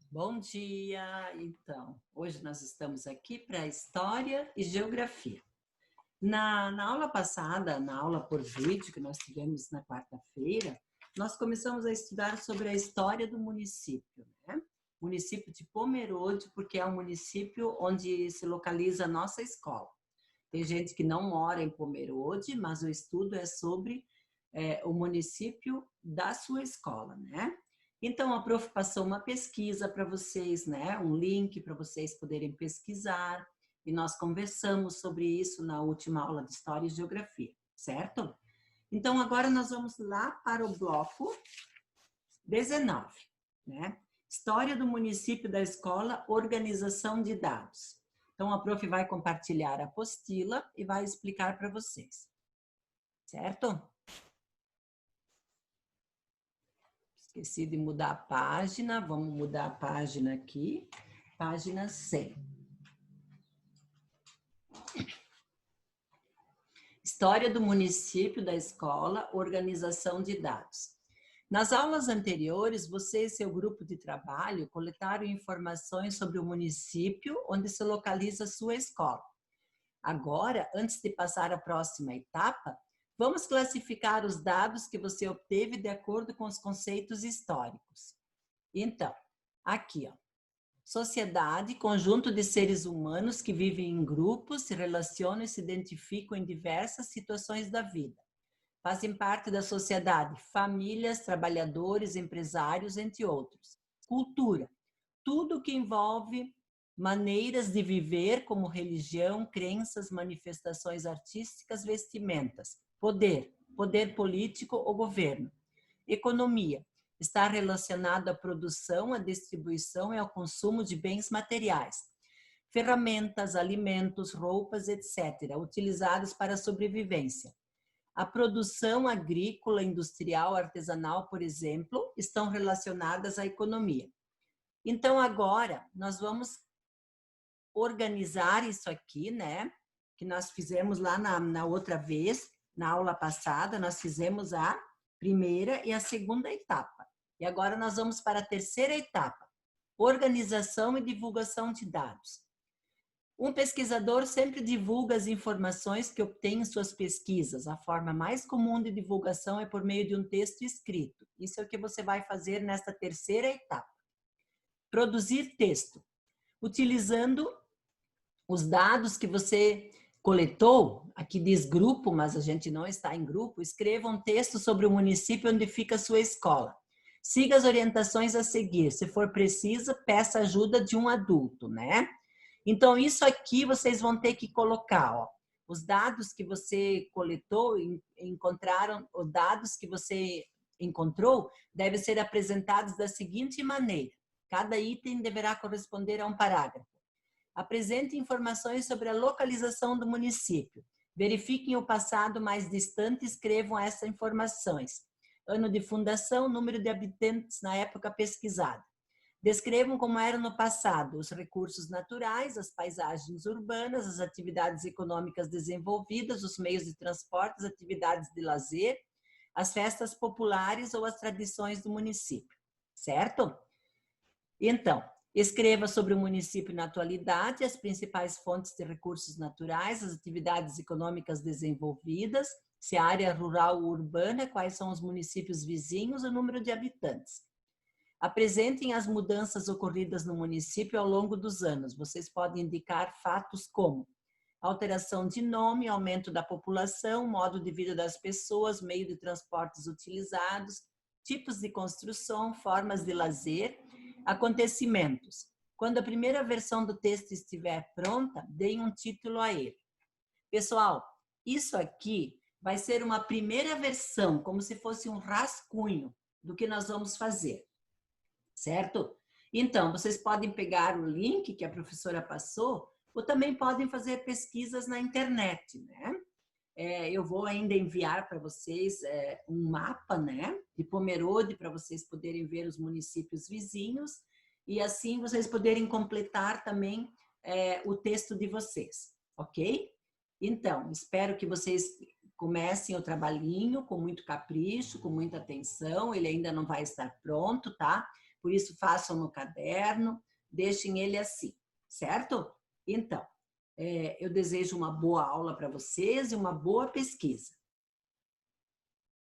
Bom dia! Então, hoje nós estamos aqui para História e Geografia. Na aula passada, na aula por vídeo que nós tivemos na quarta-feira, nós começamos a estudar sobre a história do município, né? Município de Pomerode, porque é o município onde se localiza a nossa escola. Tem gente que não mora em Pomerode, mas o estudo é sobre o município da sua escola, né? Então, a prof passou uma pesquisa para vocês, né? Um link para vocês poderem pesquisar. E nós conversamos sobre isso na última aula de História e Geografia, certo? Então, agora nós vamos lá para o bloco 19, né? História do município da escola, organização de dados. Então, a prof vai compartilhar a apostila e vai explicar para vocês, certo? Esqueci de mudar a página, vamos mudar a página aqui, página 100. História do município, da escola, organização de dados. Nas aulas anteriores, você e seu grupo de trabalho coletaram informações sobre o município onde se localiza a sua escola. Agora, antes de passar à próxima etapa, vamos classificar os dados que você obteve de acordo com os conceitos históricos. Então, aqui, ó. Sociedade, conjunto de seres humanos que vivem em grupos, se relacionam e se identificam em diversas situações da vida. Fazem parte da sociedade famílias, trabalhadores, empresários, entre outros. Cultura, tudo que envolve maneiras de viver, como religião, crenças, manifestações artísticas, vestimentas. Poder, poder político ou governo. Economia, está relacionado à produção, à distribuição e ao consumo de bens materiais. Ferramentas, alimentos, roupas, etc., utilizados para a sobrevivência. A produção agrícola, industrial, artesanal, por exemplo, estão relacionadas à economia. Então, agora, nós vamos organizar isso aqui, né? Que nós fizemos lá na outra vez, na aula passada, nós fizemos a primeira e a segunda etapa. E agora nós vamos para a terceira etapa, organização e divulgação de dados. Um pesquisador sempre divulga as informações que obtém em suas pesquisas. A forma mais comum de divulgação é por meio de um texto escrito. Isso é o que você vai fazer nesta terceira etapa. Produzir texto, utilizando os dados que você coletou, aqui diz grupo, mas a gente não está em grupo, escreva um texto sobre o município onde fica a sua escola. Siga as orientações a seguir. Se for preciso, peça ajuda de um adulto, né? Então, isso aqui vocês vão ter que colocar, ó. Os dados que você coletou, os dados que você encontrou, devem ser apresentados da seguinte maneira. Cada item deverá corresponder a um parágrafo. Apresente informações sobre a localização do município. Verifiquem o passado mais distante e escrevam essas informações. Ano de fundação, número de habitantes na época pesquisada. Descrevam como eram no passado os recursos naturais, as paisagens urbanas, as atividades econômicas desenvolvidas, os meios de transporte, as atividades de lazer, as festas populares ou as tradições do município, certo? Então, escreva sobre o município na atualidade, as principais fontes de recursos naturais, as atividades econômicas desenvolvidas, se a área rural ou urbana, quais são os municípios vizinhos, o número de habitantes. Apresentem as mudanças ocorridas no município ao longo dos anos. Vocês podem indicar fatos como alteração de nome, aumento da população, modo de vida das pessoas, meio de transportes utilizados, tipos de construção, formas de lazer, acontecimentos. Quando a primeira versão do texto estiver pronta, deem um título a ele. Pessoal, isso aqui vai ser uma primeira versão, como se fosse um rascunho do que nós vamos fazer, certo? Então, vocês podem pegar o link que a professora passou, ou também podem fazer pesquisas na internet, né? Eu vou ainda enviar para vocês um mapa, né, de Pomerode, para vocês poderem ver os municípios vizinhos e assim vocês poderem completar também o texto de vocês, ok? Então, espero que vocês comecem o trabalhinho com muito capricho, com muita atenção, ele ainda não vai estar pronto, tá? por isso façam no caderno, deixem ele assim, certo? Então, eu desejo uma boa aula para vocês e uma boa pesquisa.